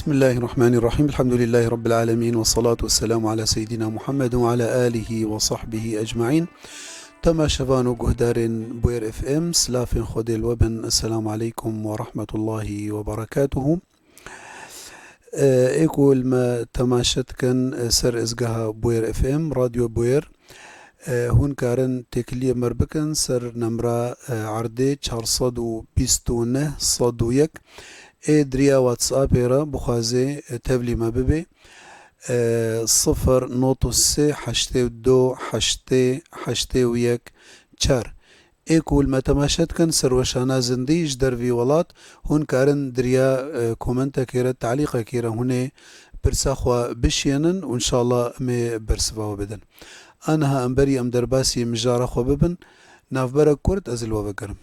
بسم الله الرحمن الرحيم. الحمد لله رب العالمين، والصلاة والسلام على سيدنا محمد وعلى آله وصحبه أجمعين. تما شفانو جهدارن بوير اف ام سلافن خود الوبن. السلام عليكم ورحمة الله وبركاته. ايكول ما تماشت كان سر ازقها بوير اف ام راديو بوير. هون كارن تكلية مربكن سر نمرة عردي 429 صدو يك دريا واتساب را بخوازي تبلي ما ببي 0 8 ايكول ما تماشت كان سروشانا زنديش در في ولات هون كارن دريا كومنتا كيرا تعليقا كيرا هنا برساخوا بشينن وان شاء الله مي برسفا بدن انا امبري ام درباسي مجارة خو ببن نافبرا كورت ازل وبكرم.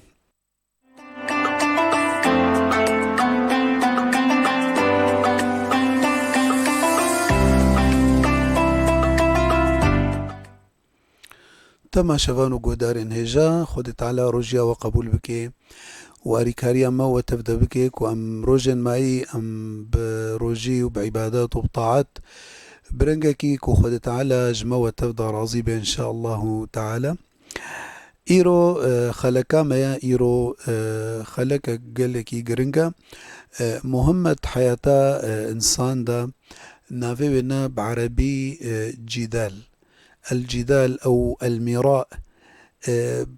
تما شفانو قدارين هجا خدت على رجيا وقبول بكي واريكاريا ما وتبدا بكيك وام روجن معي ام بروجي وبعبادات وبطاعات برنجكيك وخدت على جما وتبدا راضي ان شاء الله تعالى. ايرو خلكا ما ايرو خلكا قالكي جرنجا مهمة حياتا انسان دا نافي بنا بعربي جدال. الجدال أو المراء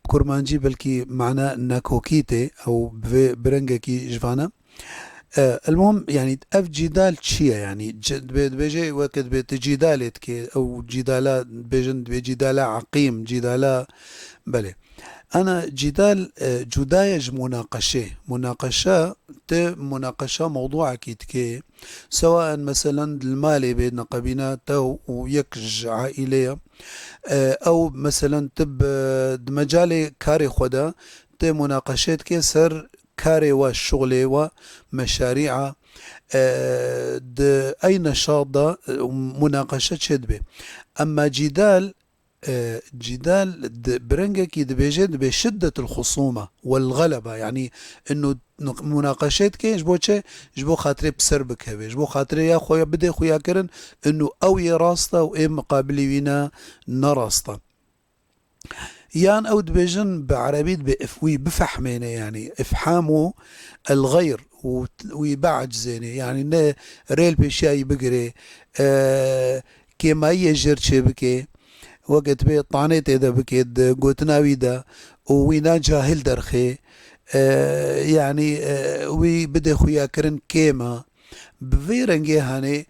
بكرمانجي بلكي معناه ناكوكيتي أو برنجكي جفانا. المهم يعني أف جدال تشيا يعني بيجي وقت بيت جدالت أو جدالة بيجن بجدالة عقيم جدالة بله. أنا جدال جدايج مناقشة مناقشة موضوع كي سواء مثلا المالي بين قبينا تو ويكج عائلية أو مثلا تب مجالي كاري خدا مناقشات كي سر كاري والشغل ومشاريع أي نشاط مناقشة شدبه. أما جدال جدال برنجكي دبيجد بشدة الخصومة والغلبة، يعني انه مناقشات كي جبو خاطري بسربك هبي جبو خاطري يا خويا بدي خويا كرن انه او يراستا و ام مقابلي وينا نراستا يان او دبيجن بعربيت بافوي بفحمينه يعني افحامه الغير ويبعج زيني يعني ريل بشاي بقري كيما يجر شبكي وقت بي طانيت اذا بكيد قوتنا ويدا وينا جاهل درخي يعني وي بدي خويا كرن كيما بفيرنجي هاني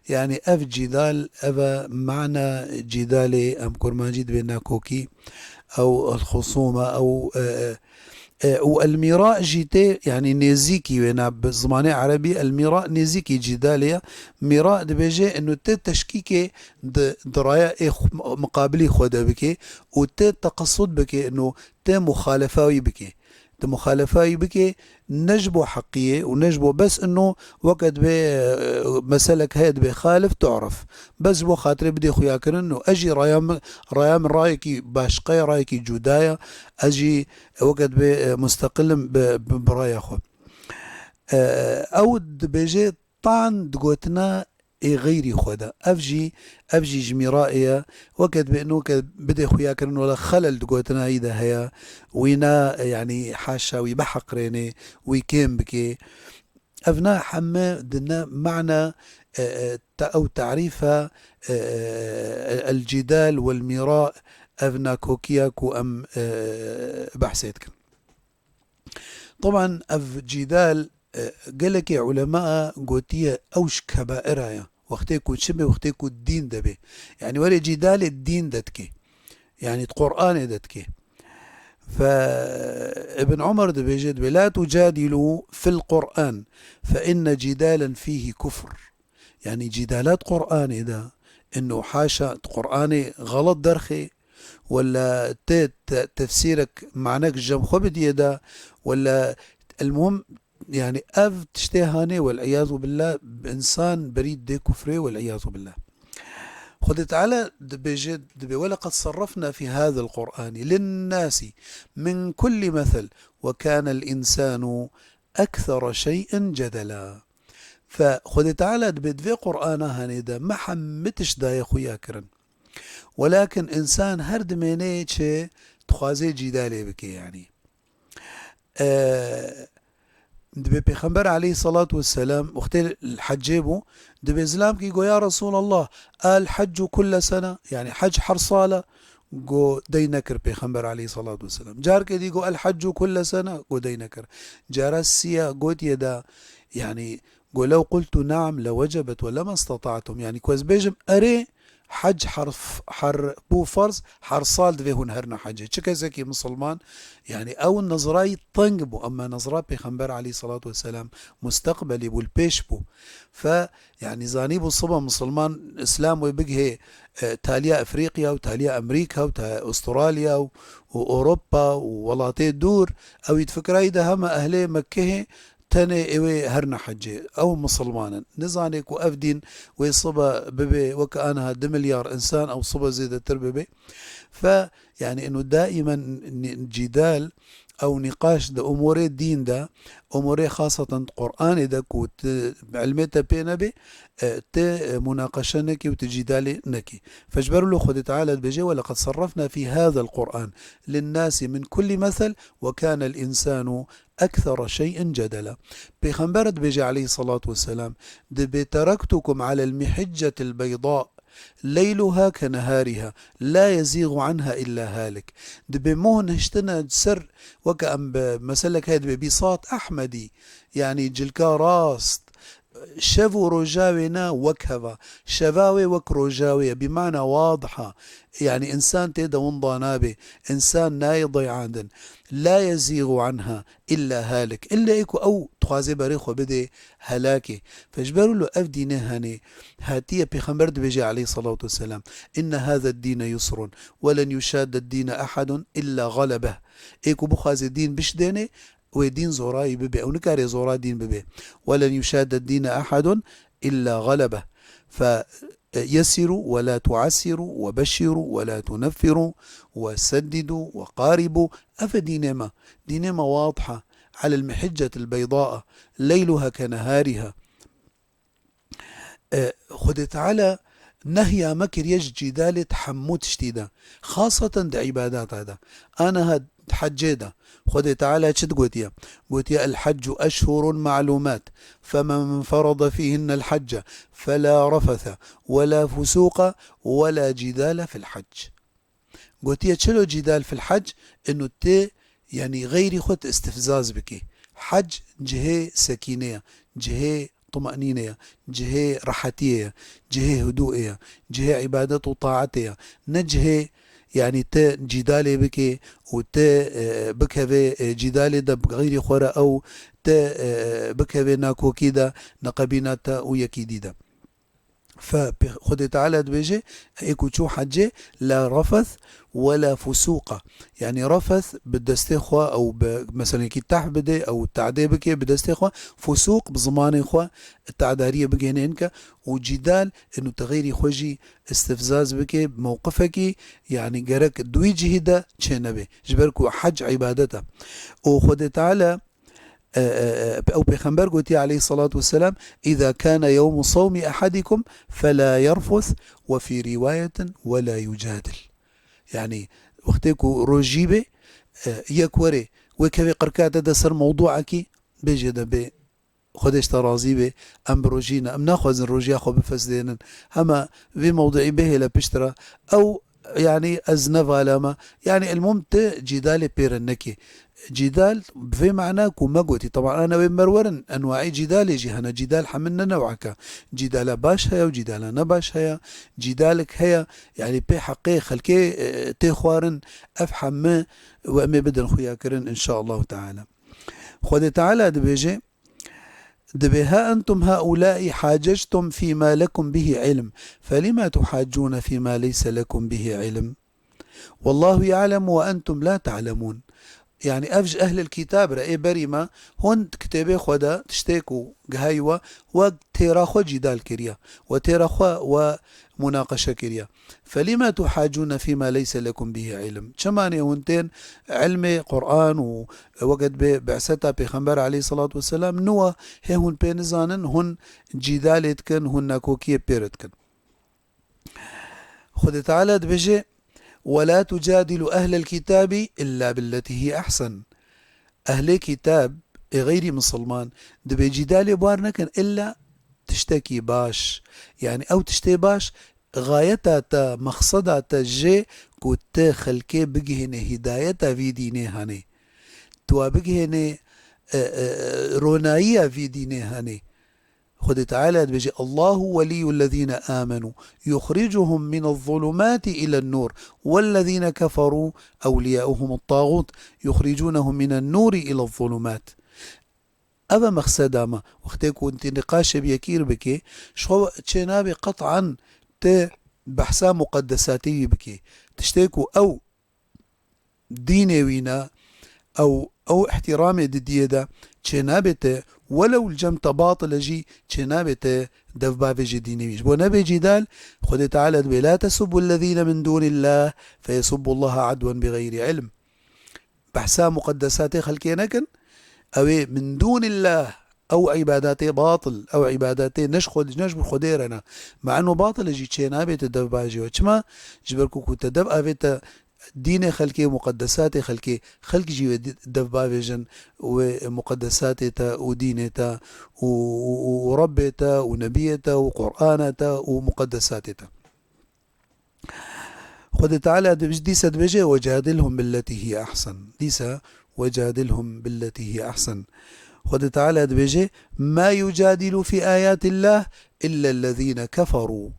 يعني اف جدال افا معنى جدالي ام كرمانجيد بينا كوكي او الخصومة او والمراء جيتي يعني نيزيكي وينا بزماني عربي المراء نيزيكي جداليا مراء دبيجي انه تشكيكي درايا مقابلي خدا بكي تقصد بكي انه مخالفاوي بكي مخالفاوي بكي نجبو حقية ونجبو بس انه وقت بي مسلك هيد بخالف تعرف بس بو خاطري بدي خويا كرن انه اجي رايا من رايكي باشقي رايكي جدايا اجي وقت بي مستقل برايا خو او بيجي طعن دقوتنا غيري خدا افجي جميرائية وقت بانه بدي خويا كرن ولا خلل دقوتنا اذا هي وينا يعني حاشا ويبحق ريني ويكيم بكي افنا حما دنا معنى او تعريف الجدال والمراء افنا كوكياكو ام بحثيتك. طبعا اف جدال قالك يا علماء قوتية اوش كبائرها وقتيكو تشبه وقتيكو الدين دبي يعني ولي جدال الدين دتكي يعني القرآن دتكي. فابن عمر بيجد لا تجادلوا في القرآن فإن جدالا فيه كفر، يعني جدالات قرآن ده انه حاشا قرآني غلط درخي ولا تفسيرك معناك جم خبد يدا ولا المهم يعني اف تشتهاني والعياذ بالله بانسان بريد دي كفري والعياذ بالله. خذ تعالى دبي ولقد صرفنا في هذا القرآن للناس من كل مثل وكان الإنسان أكثر شيء جدلا. فخد تعالى بدفي قرآن هنيدا ما حمتش دا يخويا كرن ولكن إنسان هرد ميني چه تخوازي جدالي بكي يعني دبي پیغمبر عليه الصلاة والسلام وقت الحجيبو دبي إسلام كي يا رسول الله الحج كل سنة يعني حج حرصالة جو دينكر پیغمبر عليه الصلاة والسلام جار كدي جو الحج كل سنة جو دينكر جار السيا قوت يدا يعني جو لو قلت نعم لوجبت ولما استطعتم يعني كوز بيجم أري حج حر بو فرض حرصال دفي هون هرنا حجه چكا زكي مسلمان يعني او النظراي طنق بو اما نظرا پیغمبر عليه الصلاة والسلام مستقبلي بو البيش بو فيعني زاني بو صبا مسلمان اسلام ويبقى تاليا افريقيا وتاليا امريكا واستراليا واوروبا وولاتي الدور او يتفكر ايدا هما اهلي مكه تاني ايوه هرنا حجي او مسلمانا نزانيك وافدين ويصبا ببي وكأنها 2 مليار انسان او صبا زيادة ترببي فيعني انه دائما جدال او نقاش ده امور الدين ده امور خاصة قرآن ده كوت علميتا بينبي ت مناقشة نكي وتجدالي نكي فاجبر له خد تعالى بجي ولقد صرفنا في هذا القرآن للناس من كل مثل وكان الإنسان أكثر شيء جدلا بيخنبرت بيجي عليه الصلاة والسلام دبي تركتكم على المحجة البيضاء ليلها كنهارها لا يزيغ عنها إلا هالك دبي مهن هشتنا سر وكأن مسلك هيد ببساط أحمدي يعني جلكا راست شفو رجاوينا وكهفا شفاوي وك رجاوية بمعنى واضحة يعني إنسان تيدا ونضانابي إنسان نايضي عندن لا يزيغ عنها إلا هالك إلا إيكو أو تخازي بريخو بدي هلاكي فاجبروا له أفدي نهاني هاتية بيخمبرد بيجي عليه الصلاة والسلام إن هذا الدين يسر ولن يشاد الدين أحد إلا غلبه إيكو بخازي الدين بش ديني ودين زوراي ببي أو نكاري زورا دين ببي ولن يشاد الدين أحد إلا غلبه فيسروا ولا تعسروا وبشروا ولا تنفروا وسددوا وقاربوا أفدينما دينما واضحة على المحجة البيضاء ليلها كنهارها خدت على نهي مكر يجي دالة حموت شديدة خاصة دا عبادات هذا أنا هاد حجيدا خذ تعالى شد قلت يا الحج أشهر معلومات فمن فرض فيهن الحج فلا رفث ولا فسوق ولا جدال في الحج قلت يا شلو جدال في الحج انه تي يعني غير خد استفزاز بك حج جهة سكينية جهة طمأنينة جهة راحتية جهة هدوئية جهة عبادة وطاعتية نجهة يعني تا جدالي بكي وتا بكهفي جدالي دا بغير خورا او تا بكهفي ناكو كيدا نقبيناتا ويكيديدا فخد تعالى بيجي ايكو تشو حجي لا رفث ولا فسوق يعني رفث بالدستيخوا او مثلا كي تحبدي او التعدي بكي بالدستيخوا فسوق بزمان اخوا التعداريه بكي انك وجدال انه تغيري خوجي استفزاز بكي بموقفك يعني جرك دوي جهدا تشنبي جبركو حج عبادته وخد تعالى أو بيخنبر قلت عليه الصلاة والسلام إذا كان يوم صوم أحدكم فلا يرفث وفي رواية ولا يجادل يعني وقتكو روجيبي يكوري وكذا قركات ده سر موضوعك بيجي ده بي خدش ترازي به ام بروجينا ام ناخذ الروجيا خو بفسدين هما في موضوع به لبشترا او يعني ازنفا لما يعني الممت جدال بيرنكي جدال في معنى كما قلتي طبعا انا بمرورن انواع جدال يجي هنا جدال حملنا نوعك جدال باش هيا وجدال نباش هيا جدالك هيا يعني بي حقي خلكي تخوارن افحم ما وامي بدن خويا كرن ان شاء الله تعالى خذ تعالى دبيجي دبها أنتم هؤلاء حاججتم فيما لكم به علم فلما تحاجون فيما ليس لكم به علم والله يعلم وأنتم لا تعلمون يعني أفج أهل الكتاب رأي بريمة هون كتابي خدا تشتيكو جهايوة وتيراخو جدال كريا وتيراخو مناقشة كريا. فلما تحاجون فيما ليس لكم به علم. چمانه هونتين علم قرآن ووقت بعثتا پیغمبر عليه الصلاة والسلام نوا هون بينزانن هن جدالت كن هن نكوكية بيرت كن. خد تعالى بيجي ولا تجادل أهل الكتاب إلا بالتي هي أحسن. أهل كتاب غير مسلمان دبي جدال بوارنكن إلا تشتكي باش، يعني أو تشتي باش غايتها تا مقصدها تا جي كنت خلكي بجهني هدايتها في ديني هاني تو بجهني روناية في ديني هاني. خد تعالى بيجي الله ولي الذين آمنوا يخرجهم من الظلمات إلى النور والذين كفروا أولياؤهم الطاغوت يخرجونهم من النور إلى الظلمات. أبا مقصد ما وقتك كنت نقاش بيكير بكي شو تشينابي قطعا ت بحثا مقدساتي بكي تشتكوا أو ديني وينا أو احترامي ديدا تشينابي ولو الجمت باطل جي تشينابي دفبا في ديني ويش بو نبي جدال. خد تعالى لا تسبوا الذين من دون الله فيسبوا الله عدوا بغير علم. بحثا مقدساتي خلكينكن أو من دون الله أو عباداتي باطل أو عباداتي نجبر خديرنا مع أنه باطل جي تشينابي تدب باجي وچما جبركو كو تدب أفيتا دين خلقي مقدساتي خلق جي دب باجن ومقدساتي تا وديني تا وربي تا ونبي تا وقرآن تا ومقدساتي تا. خد تعالى ديسا دبجي وجادلهم بالتي هي أحسن. ديسا وجادلهم بالتي هي أحسن. خد تعالى دبجي ما يجادل في آيات الله إلا الذين كفروا.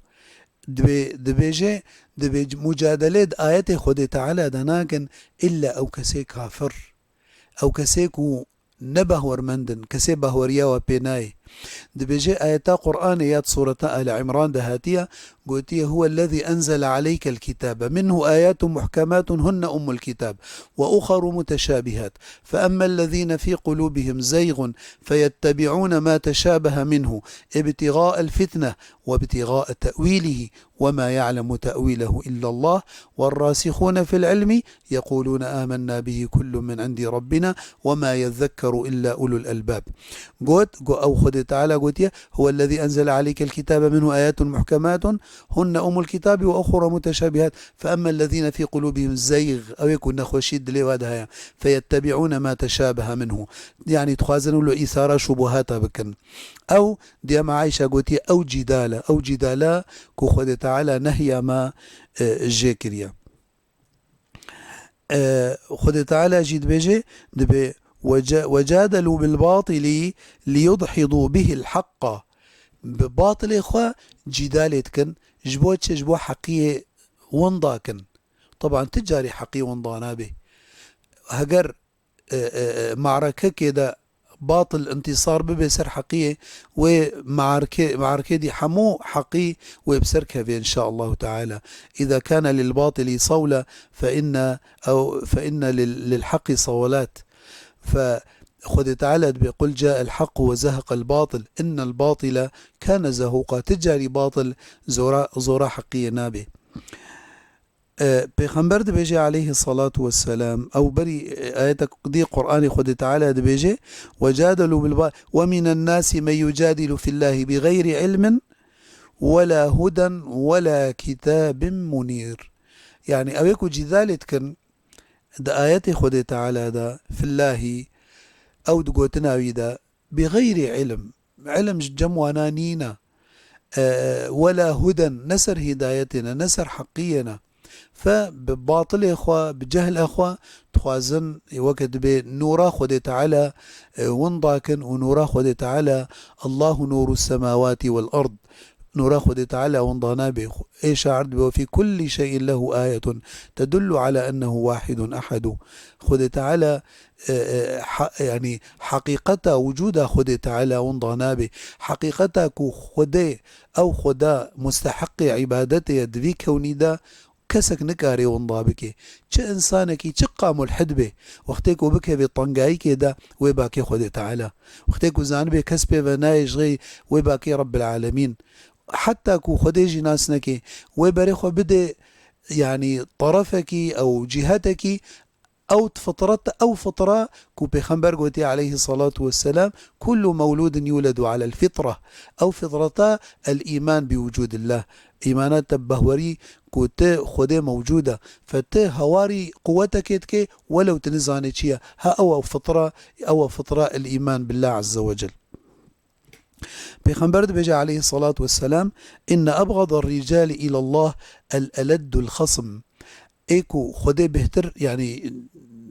دبجي مجادلة آيات خد تعالى دناكن إلا أو كسي كافر أو كسيكو نبه ورمندن كسي بهوريا وبيناي. دبجي آيات قرآنيات سورة آل عمران دهاتية قلتيه هو الذي أنزل عليك الكتاب منه آيات محكمات هن أم الكتاب وأخر متشابهات فأما الذين في قلوبهم زيغ فيتبعون ما تشابه منه ابتغاء الفتنة وابتغاء تأويله وما يعلم تأويله إلا الله والراسخون في العلم يقولون آمنا به كل من عند ربنا وما يذكر إلا أولو الألباب. أو خد تعالى قلت هو الذي أنزل عليك الكتاب منه آيات محكمات هن أم الكتاب وأخرى متشابهات فأما الذين في قلوبهم زيغ أو يكون نخوشيد لوادها فيتبعون ما تشابه منه يعني تخازنوا له إثارة شبهات بكن. أو دي ما عايشة قلت أو جدالة كو خد تعالى نهي ما جيكريا. خد تعالى جيد بيجي دبي وجادلوا بالباطل ليدحضوا به الحق. بباطل إخوة جدالتكن جبو حقية ونضاكن طبعا تجاري حقية ونضانا به هجر معركة كده باطل انتصار بسر حقية ومعركة دي حمو حقي وبسركها إن شاء الله تعالى. إذا كان للباطل صولة فإن للحق صولات. فخذ تعالى بيقول جاء الحق وزهق الباطل إن الباطل كان زهوقا تجاري باطل زورا حقية نابه. پیغمبر بيجي عليه الصلاة والسلام أو بري آياتك دي قرآن خد تعالى بيجي وجادلوا بالباطل ومن الناس من يجادل في الله بغير علم ولا هدى ولا كتاب منير. يعني أويكو جدالت كن دا آياتي خد تعالى دا في الله أو دقوتنا ويدا بغير علم جموانا نينا ولا هدى نسر هدايتنا نسر حقينا. فبباطل إخوة بجهل إخوة تخازن وقت بنورا خد تعالى ونضاكن ونورا خد تعالى الله نور السماوات والأرض نورا خد تعالى ونضانا به إيش عرض وفي كل شيء له آية تدل على أنه واحد أحد. خد تعالى يعني حقيقة وجود خد تعالى ونضانا به حقيقتك خدي أو خدا مستحق عبادته يدفي كوني دا كسك نكاري ونضابكي چه إنسانكي چقا ملحد به وقتكو بكي بطنقاي كده ويباكي خد تعالى وقتكو زان به كسبه ونايش غي ويباكي رب العالمين حتى كو خديجي ناسنك وبرخو بده يعني طرفك أو جهتك أو فطرة كو بيخنبر قوتي عليه الصلاة والسلام كل مولود يولد على الفطرة أو فطرة الإيمان بوجود الله إيمانات بهوري كو ت خده موجودة فت هواري قوتك يتك ولو تنزاني شيء ها أو فطرة الإيمان بالله عز وجل. بيخنبر بيجي عليه الصلاة والسلام إن أبغض الرجال إلى الله الألد الخصم ايكو خده بهتر يعني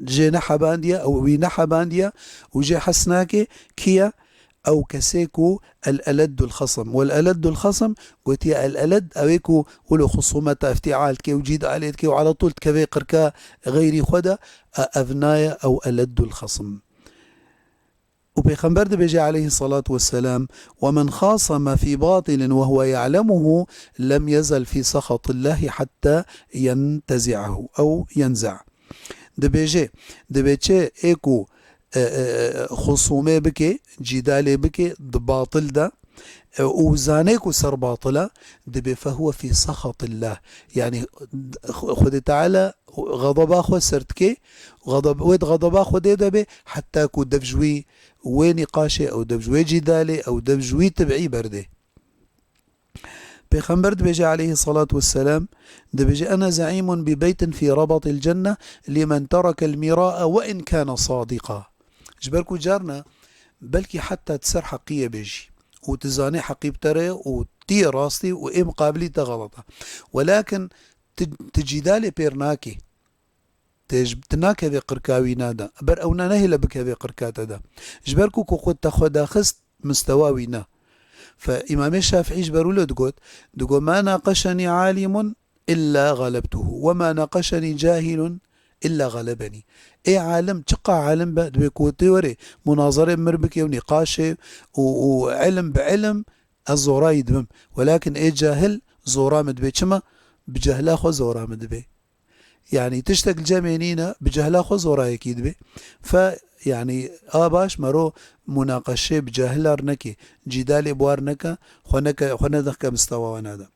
جي نحا بانديا او وي نحا بانديا وجي حسناكي كيا او كسيكو الألد الخصم والألد الخصم قلت يا الألد اويكو ولو خصومة افتعال كي وجيد عليك كي وعلى طول كفي قركا غيري خدا أفنايا او ألد الخصم. وبيخنبر بيجي عليه الصلاة والسلام ومن خاصم في باطل وهو يعلمه لم يزل في سخط الله حتى ينتزعه أو ينزع. دبيجي ايكو خصومي بكي جدالي بكي باطل ده وزانيكو سر باطلة دبي فهو في سخط الله يعني خد تعالى غضبا خو سرتكي غضبا خو دبي حتى كو دفجوي ونقاشي او دفجوي جدالي او دفجوي تبعي برده. بيخنبر بيجي عليه الصلاة والسلام بيجي أنا زعيم ببيت في ربط الجنة لمن ترك المراء وإن كان صادقا. جبركو جارنا بلكي حتى تسر حقية بيجي وتزاني حقيب تري وتي راستي وإيه مقابلي تغلطة ولكن تجدالي بيرناكي تناكي ذي قركاوي نادا بر أو نهلا بك ذي قركات دا جبركو كو تاخدا خست مستواوينا. فإمام الشافعي جبروا دقول ما ناقشني عالم إلا غلبته وما ناقشني جاهل إلا غلبني. إيه عالم تقع عالم بيكو تيوري مناظرة مربكي ونقاشة وعلم بعلم الزورا يدمم ولكن إيه جاهل زورا مدبي كما بجهلا خو زورا مدبي يعني تشتق الجامعينينا بجهلا خو زورا يكيد بي فيعني باش مرو مناقشة بجاهل أرنكي جدال بوارنكا خوانا ذاك مستوى ونادا.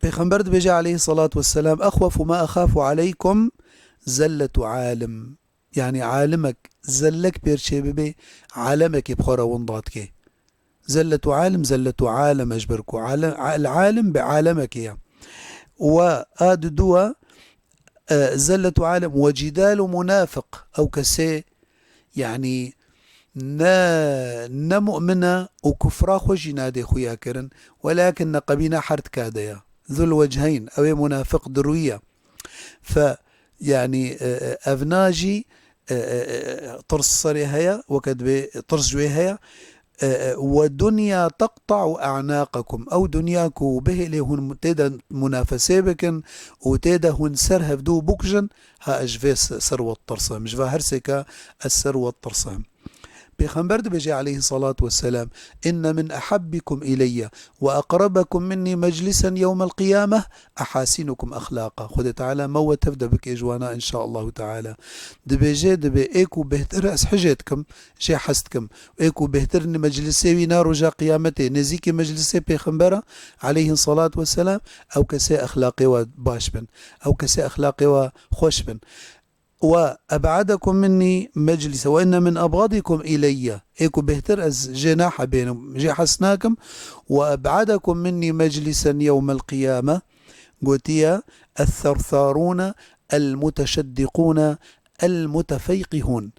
بيخنبر بيجي عليه الصلاة والسلام أخوف ما أخاف عليكم زلة عالم يعني عالمك زلك بيرشي ببي عالمك يبخور ونضاتك زلة عالم أجبركو العالم بعالمك يا وآد دوا زلة عالم وجدال منافق أو كسي يعني نا مؤمنة وكفرا خوشي نادي خويا كرن ولكن نقبينا حرت كاديا ذو الوجهين أو منافق دروية. فيعني أفناجي طرس صري هيا وكد طرس جوي هيا ودنيا تقطع أعناقكم أو دنياكو به لهن تيدا منافسة بكن وتيدا هن سرها بدو بكجن ها أجفيس سروة الطرسة مش هرسكا السروة الطرسة. بيخنبر بيجي عليه الصلاة والسلام إن من أحبكم إلي وأقربكم مني مجلسا يوم القيامة أحاسنكم أخلاقا. خذ تعالى مو تبدأ بك إجوانا إن شاء الله تعالى دبيجي دبي إيكو بهتر أسحجتكم شي حستكم إيكو بهتر مجلسي وينار رجا قيامتي نزيكي مجلسي بيخنبر عليه الصلاة والسلام أو كسي أخلاقي وباشبن أو كسي أخلاقي وخوشبن. وأبعدكم مني مجلس وإن من أبغضكم إلي إيكو بهتر أز جناح بينهم جي حسناكم وأبعدكم مني مجلسا يوم القيامة قوتيا الثرثارون المتشدقون المتفيقهون.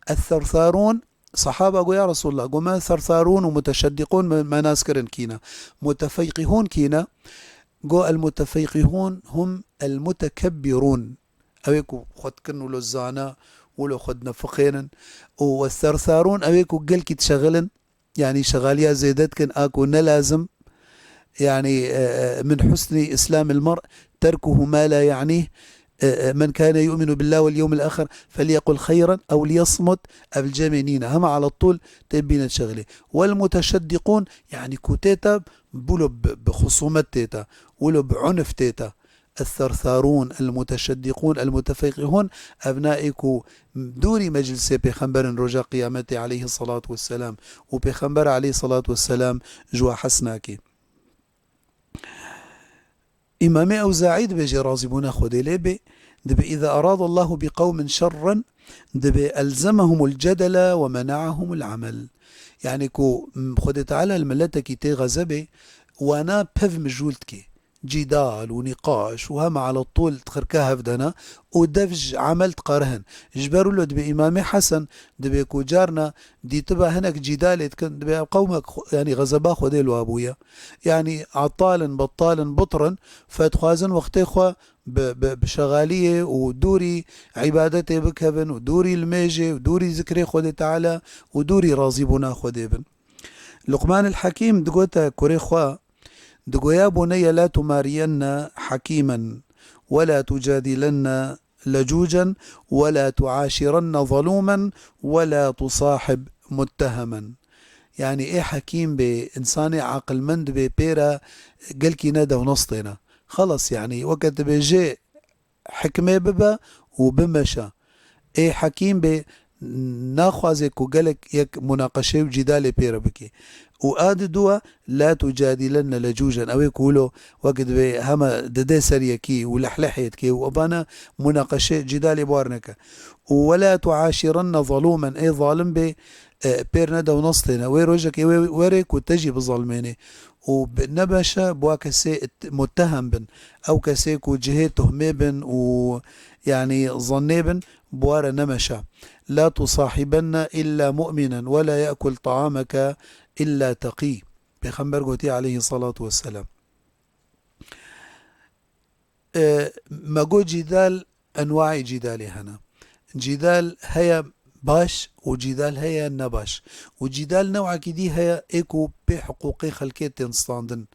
الثرثارون صحابة قو يا رسول الله قو ما ثرثارون ومتشدقون ما ناسكرن كينا متفيقهون كينا قو المتفيقهون هم المتكبرون أويكو خد كنو لزانا ولو خدنا فقينا. والثرثارون أويكو قلكي تشغلن يعني شغاليا زيدتكن آكو نلازم يعني من حسن إسلام المرء تركه ما لا يعنيه. من كان يؤمن بالله واليوم الآخر فليقل خيرا أو ليصمت الجمينين هم على الطول تبين شغله. والمتشدقون يعني كوتيتا بولو بخصومات تيتا ولو بعنف تيتا الثرثارون المتشدقون المتفقهون أبنائكو دوري مجلس بيخنبر رجا قيامته عليه الصلاة والسلام وبيخنبر عليه الصلاة والسلام جوا حسناكي إمام أوزاعي دبي رازبون خودي لبي دبي إذا أراد الله بقوم شرا دبي ألزمهم الجدل ومنعهم العمل يعني كو خودي تعالى الملتك تي غزبي وانا بف مجولتكي جدال ونقاش وهم على طول تخركاها فدنا ودفج عملت قرهن جبروا له دبي إمامي حسن دبي كو جارنا دي تبع هناك جدال كان دبي قومك يعني غزبا خدي له أبويا يعني عطالا بطالا بطرا فتخوازن وقت إخوة بشغالية ودوري عبادتي بكهبن ودوري الميجي ودوري ذكري خدي تعالى ودوري راضيبنا خدي بن لقمان الحكيم دقوتا كوريخوا دقو يا بني لا تمارين حكيما ولا تجادلن لجوجا ولا تعاشرن ظلوما ولا تصاحب متهما يعني ايه حكيم بإنساني عقل مند ببيرا قلكي ندى ونصطنا خلص يعني وقت بيجي حكمة ببا وبمشا ايه حكيم ب ناخوازك وقالك يك مناقشة وجدال بيرا بكي وآد دوا لا تجادلن لجوجا أو يقولوا وقت بي هما ددي سريكي ولحلحيتكي وأبانا مناقشة جدال بوارنك ولا تعاشرن ظلوما أي ظالم بي بيرنا دا ونصتنا ويروجك ويريك وتجي بظلميني وبنبشا بواكسي متهم بن أو كسيكو جهي تهمي بن ويعني ظني بن بوار نمشا لا تصاحبن إلا مؤمنا ولا يأكل طعامك إلا تقي بخنبر قوتي عليه الصلاة والسلام ما قو جدال أنواع جدالي هنا جدال هي باش وجدال هي نباش وجدال نوع كدي هي إيكو بحقوقي خلقية تنستاندن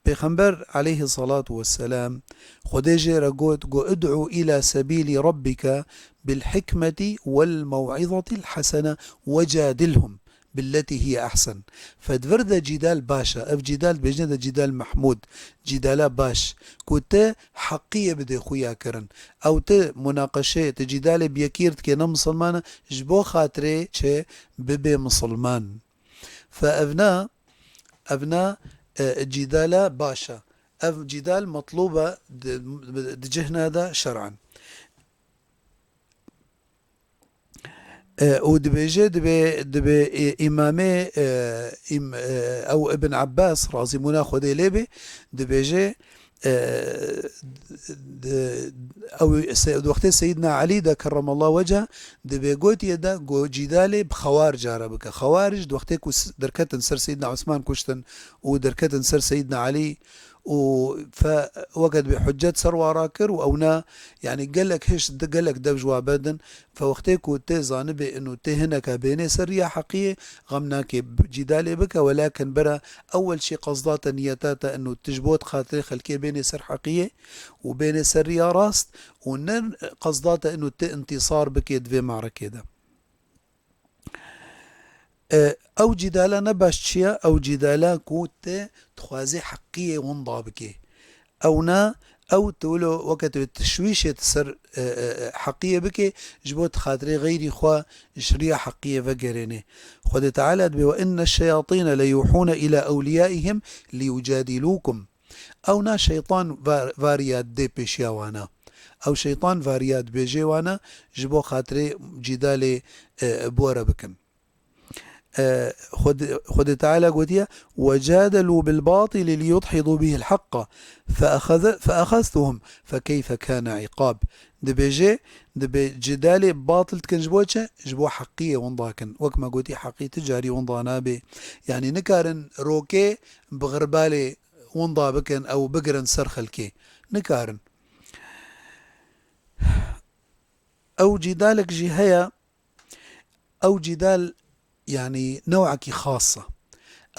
بيغمبر عليه الصلاة والسلام خديجة رقوت قو ادعو إلى سبيل ربك بالحكمة والموعظة الحسنة وجادلهم بالتي هي أحسن فدفرد جدال باشا اف جدال بجنة جدال محمود جدال باش كنت حقية بدي خويا كرن او ت مناقشة جدال بيكيرت كينا مسلمان جبو خاطري چه ببي مسلمان فأبناء جدال باشا اف جدال مطلوبة دجهنا هذا شرعا ودبيجي دبي إمامي أو ابن عباس رازي مناخو دي ليبي دبيجي أو وقت سيدنا علي دا كرم الله وجهه دبي قوت يدا قو جدالي بخوارج عربك خوارج وقتك دركتن سر سيدنا عثمان كشتن ودركتن سر سيدنا علي فوقت بحجات سروى راكر وأونا يعني قال لك هيش قال لك دبج وابدا فوقتك وتزان بأنه تهنك بين سرية حقيقية غمناك جدالي بك ولكن برا أول شيء قصدات نيتات أنه تجبوت خاطري خلكي بين سر حقيقية وبين سرية راست ونن قصدات أنه انتصار بك يدفي معركة ده او جدالا نباشتشيا او جدالا كوت تخوازي حقية ونضابكي او نا او تولو وقت التشويش تسر حقية بكي جبوت خاطري غيري خوا شريع حقية فقريني خد تعالى وإن الشياطين ليوحون إلى أوليائهم ليجادلوكم او نا شيطان فاريات دي بيشياوانا او شيطان فاريات بيجيوانا جبو خاطري جدالي بورا بكن خد تعالى قوتيا وجادلوا بالباطل ليدحضوا به الحق فأخذتهم فكيف كان عقاب دبي جدالي باطل تكن جبوتشا جبو حقية ونضاكن وكما قوتي حقية تجاري ونضانا بي يعني نكارن روكي بغربالي ونضا بكن أو بقرن سرخلكي نكارن أو جدالك جهية أو جدال يعني نوعك خاصة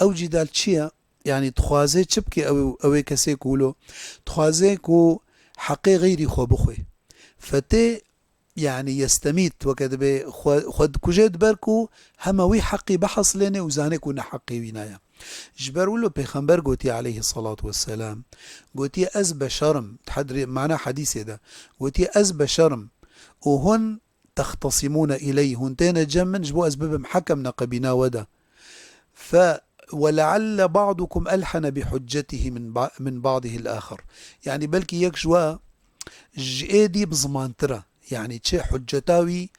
أو جدال تشيا يعني تخوازي تشبكي أو كسي كولو تخوازي كو حقي غيري خو بخوي فتي يعني يستميت وكذا خد كجد بركو هموي حقي بحص لنا وزاني كنا حقي وينايا جبروا له پیغمبر قوتي عليه الصلاة والسلام قوتي أز بشرم تحدري معناه حديث ده قوتي أز بشرم وهن تختصمون إليه هنتين جمن جبو أسباب محكم نقبنا ودا ف ولعل بعضكم ألحن بحجته من بعضه الآخر يعني بلكي يكشوا جئدي بزمان ترى يعني تشي حجتاوي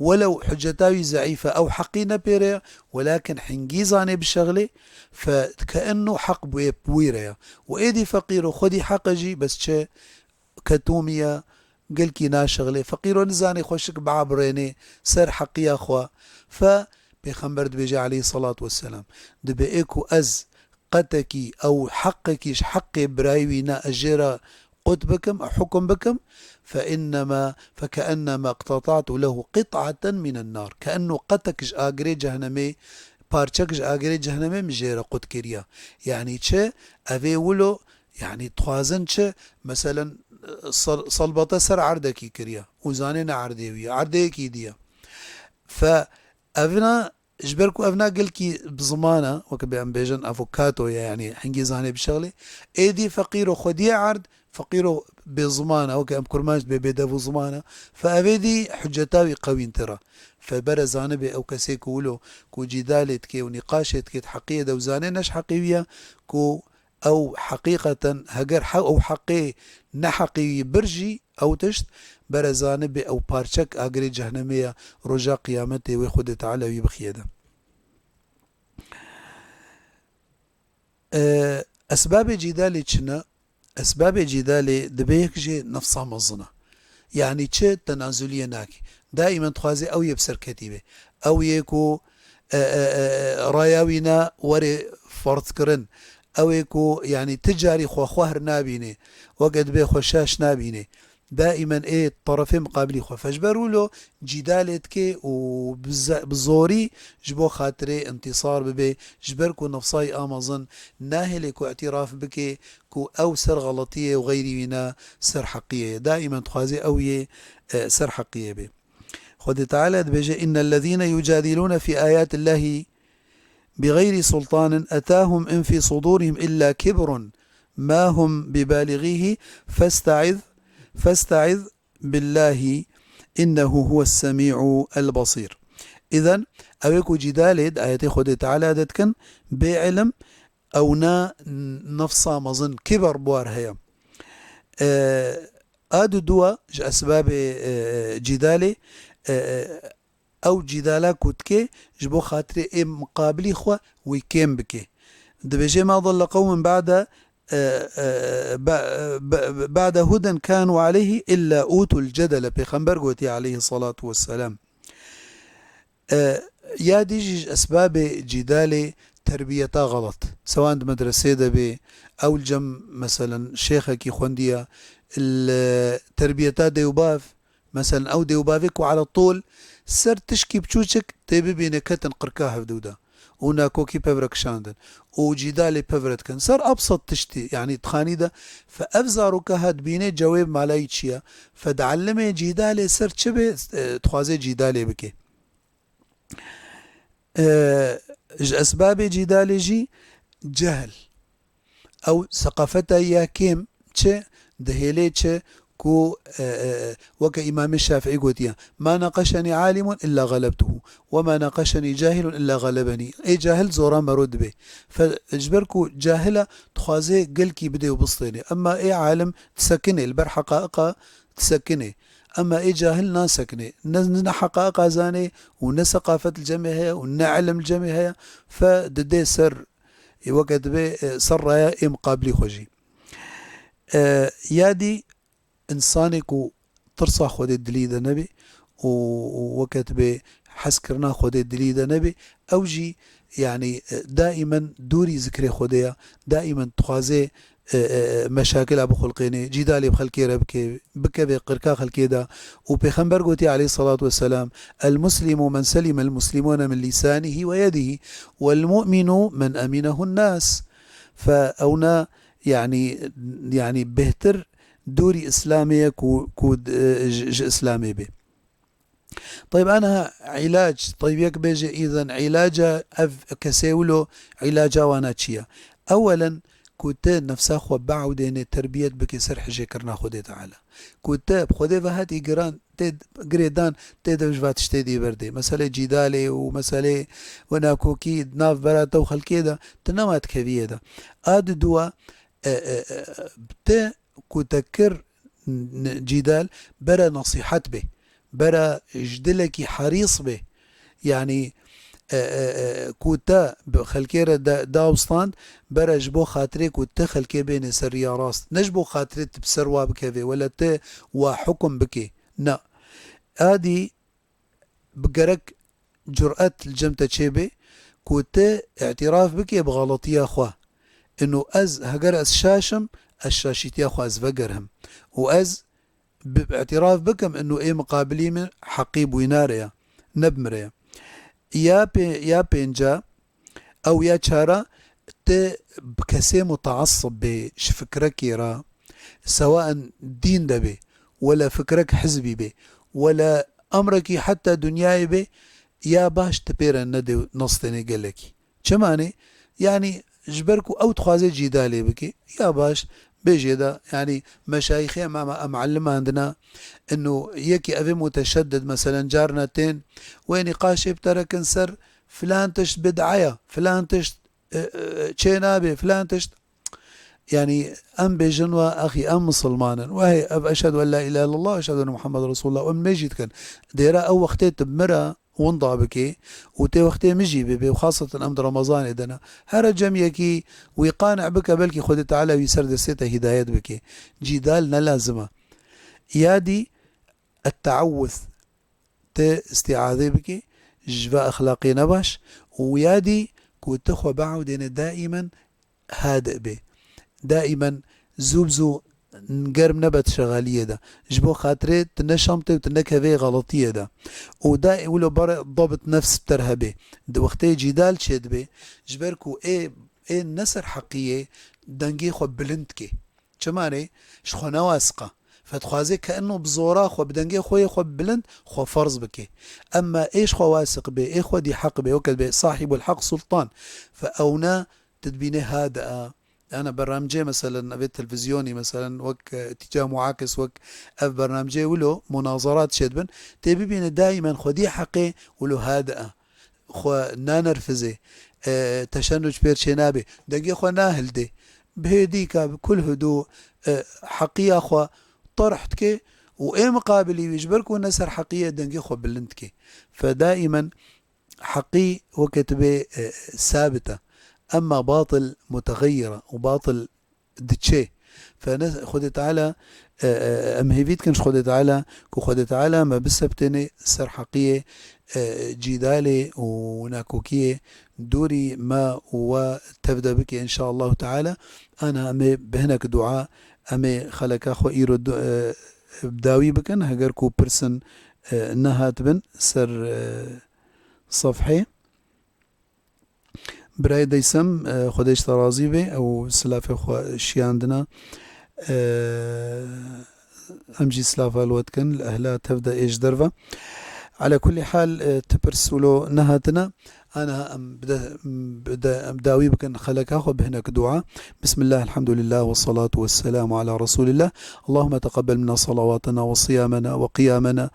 ولو حجتاوي ضعيفة أو حقينا بيريا ولكن حنجيزاني بالشغلة فكأنه حق بويريا وإيدي فقير وخدي حقجي بس تشي كتومية قل كي ناشغلي فقير نزاني خوشك بعبريني سر حقي أخوة بيخمبر دبيجي عليه الصلاة والسلام دبئيكو أز قتكي أو حقكيش حقي برايوينا أجيرا قد بكم أو حكم بكم فكأنما اقتطعت له قطعة من النار كأنه قتكش آقري جهنمي بارچكش آقري جهنمي مجيرا قد كريا يعني چه أفي ولو يعني تخوازن چه مثلا صلبطة سر عردكي كريا وزانين عرديوية عرديكي ديا فأفنا جبركو أفنا قلكي بزمانة وكبي أم بيجن أفوكاتو يعني حنجي زاني بشغلي ايدي فقيرو خدي عرض فقيرو بزمانة وكأم كرماج ببيدفو زمانة فأبيدي حجتاوي قوين ترى فبرزانه بي أو كسيكو ولو كو جدالت كي ونقاشت كي حقية دوزاني نش حقيوية كو أو حقيقة هجر حق أو حقي نحقي برجي أو تشت برزانه بي أو بارچك آقري جهنمية رجا قيامته وخد تعالى ويبخيدا أسباب جدالي چنا أسباب جدالي دبيك جي نفسها مظنة يعني چه تنازلية ناكي دائما تخوازي أو يبسر كتيبه أو يكو راياوينا وري فرض كرن أو يكو يعني تجاري خوهر نابيني وقد بي خوشاش نابيني دائما ايه الطرفين مقابلي خو فجبروا له جدالت كي وبزوري جبو خاطري انتصار ببي جبركو نفصاي امازن ناهلكو اعتراف بكي كو او سر غلطية وغيري وينا سر حقية دائما تخازي اوي سر حقية بي خد تعالى بيجي ان الذين يجادلون في ايات الله بغير سلطان اتاهم ان في صدورهم الا كبر ما هم ببالغيه فاستعذ بالله إنه هو السميع البصير إذن أويكو جدالد آياتي خود تعالى دتكن بعلم أو نا نفسا مظن كبر بوار هيا آدو دوا أسباب جدالي أو جدالا كتكي جبو خاطري مقابلي خوا ويكيم بكي دبجي ما ظل قوم بعد هدى كانوا عليه إلا أوتوا الجدل بيخنبر قوتي عليه الصلاة والسلام يا ديجي أسباب جدال تربيتا غلط سواء مدرسة دبي أو الجم مثلا شيخك خوندية التربيتا ديوباف مثلا أو ديوبافك وعلى طول سر تشكي بشوشك تبي بينكتن قركاها بدودا ونا كوكي بفرك شاندن وجدالي بفرت كان صار أبسط تشتي يعني تخاني ده فأفزارك هاد بيني جواب مالايتشيا فدعلمي جدالي سر تشبه تخوازي جدالي بكي أسباب جدالي جي جهل أو ثقافتا يا كيم تشي دهيلي تشي كو وكإمام الشافعي قلت ما ناقشني عالم إلا غلبته وما ناقشني جاهل إلا غلبني أي جاهل زورا مرد به فاجبركو جاهلة تخازي قلكي بدي وبسطيني أما أي عالم تسكني البر حقائق تسكني أما أي جاهل ناسكني نزنا حقائق زاني ونثقافة الجميع ونعلم الجميع فددي سر وقت به سر يا مقابلي خوجي يادي إنسانكو ترصى خود الدليل نبي ووقت به حسكرنا خود الدليل نبي أوجي يعني دائما دوري ذكري خوديا دائما تخازي مشاكل أبو خلقيني جدالي بخلقي ربكي بكي بقركا خلقي دا وبيخنبر قوتي عليه الصلاة والسلام المسلم من سلم المسلمون من لسانه ويده والمؤمن من أمنه الناس فأونا يعني بهتر دوري إسلامية كود إسلامي به طيب أنا علاج، طيب يك بيجي إذن علاجة كسيولو علاجة وانا تشيا. أولا كتاب نفسها خو بعودين تربية بكي سرح جيكرنا خودي تعالى كتاب خودي فهات إقران تيد قريدان تيد وجبات تشتدي بردي مسألة جدالي ومسألة وناكوكي ناف براتا وخلكيدا تنمات كبيرة آد دوا بتا كتكر جدال برا نصيحت به برا جدلكي حريص به يعني كوتا خلكيرة داوستان برا جبو خاطري كوتا خلكي بين سريا راست نجبو خاطري تبسروا بكذي ولا ت وحكم بكي نا ادي بقرك جرأة الجمتة تشيبي كوتا اعتراف بكي بغلطية اخوة انه از هقر از شاشم الشاشيتي اخوة از فقرهم واز باعتراف بكم انه ايه مقابلي من حقيب ويناريا نبمريا يا بينجا او يا تشارا ت بكسي متعصب بفكرك يرا سواء دين دبي ولا فكرك حزبي بي ولا امرك حتى دنياي بي يا باش تبير الندي نصتني قالك شماني يعني جبركو او تخوازي جدالي بكي يا باش بيجي ده يعني مشايخي معلمة عندنا انه يكي افي متشدد مثلا جارنتين وين قاشي بترك انسر فلان تشت بدعية فلان تشت تشينابي فلان تشت يعني ام بجنوا اخي ام مسلمانا وهي اشهد ان لا اله الا الله واشهد ان محمد رسول الله وام ميجيت كان ديرا او وقتي تبمرا ونضع بكي وتي وقتي مجي بي وخاصة أمد رمضان إدنا هرجم يكي ويقانع بك بلكي خد تعالى ويسرد الستة هدايات بكي جدالنا لازمة يادي التعوذ استعاذي بكي جفاء أخلاقي نباش ويادي كوتخوة بعودين دائما هادئ به دائما زوبزو نقرم نبت شغالية ده جبو خاطري تنشمتي وتنكهبي غلطية ده ودا يقولوا برا ضبط نفس بترهبي وقتي جدال شد بي جبركو ايه النسر حقية دنجي خو بلندكي شماني شخو نواسقة فتخوازي كأنه بزورا خو بدنجي خوي خو بلند خو فرض بكي اما ايش خو واسق بي ايه خو دي حق بي وكل بي صاحب الحق سلطان فاونا تدبيني هادئة أنا برنامجي مثلا في التلفزيوني مثلا وك اتجاه معاكس وك أف برنامجي ولو مناظرات شدبن تبي بين دائما خدي حقي ولو هادئة خو نانرفزي تشنج بير شنابي دقي خو ناهل دي بهديك بكل هدوء حقيقة خو طرحتك وإيه مقابلي يجبركو نسر حقيقة دنقي خو بلنتك فدائما حقي وكتبه ثابتة أما باطل متغيرة وباطل دتشي فخد تعالى أمهيفيت كنش خد تعالى كو خد تعالى ما بسبتني سر حقية جدالي وناكوكية دوري ما وتبدأ بك إن شاء الله تعالى أنا أمي بهناك دعاء أمي خلك أخو إيرو بداوي بكن هجركو برسن نهات بن سر صفحي برای دیسم خودش ترازی به او سلاف خو شیاندنا امجي سلاف الوت كان الاهلا تبدا ايش درفه على كل حال تبرسلو نهاتنا أنا بدأ بداوي بكن خلك أخو بهناك دعاء بسم الله الحمد لله والصلاة والسلام على رسول الله اللهم تقبل منا صلواتنا وصيامنا وقيامنا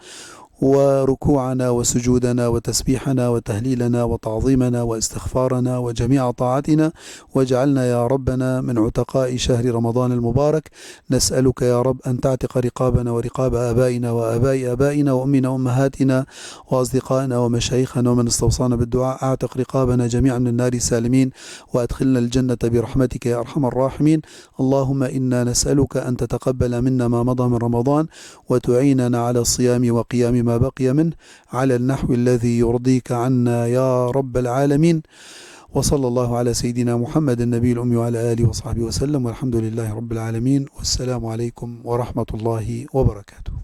وركوعنا وسجودنا وتسبيحنا وتهليلنا وتعظيمنا واستغفارنا وجميع طاعتنا واجعلنا يا ربنا من عتقاء شهر رمضان المبارك نسألك يا رب أن تعتق رقابنا ورقاب آبائنا وآباء آبائنا وأمنا وأمهاتنا وأصدقائنا ومشايخنا ومن استوصانا بالدعاء أعتق رقابنا جميعا من النار سالمين وأدخلنا الجنة برحمتك يا أرحم الراحمين اللهم إنا نسألك أن تتقبل منا ما مضى من رمضان وتعيننا على الصيام وقيام ما بقي منه على النحو الذي يرضيك عنا يا رب العالمين وصلى الله على سيدنا محمد النبي الأمي وعلى آله وصحبه وسلم والحمد لله رب العالمين والسلام عليكم ورحمة الله وبركاته.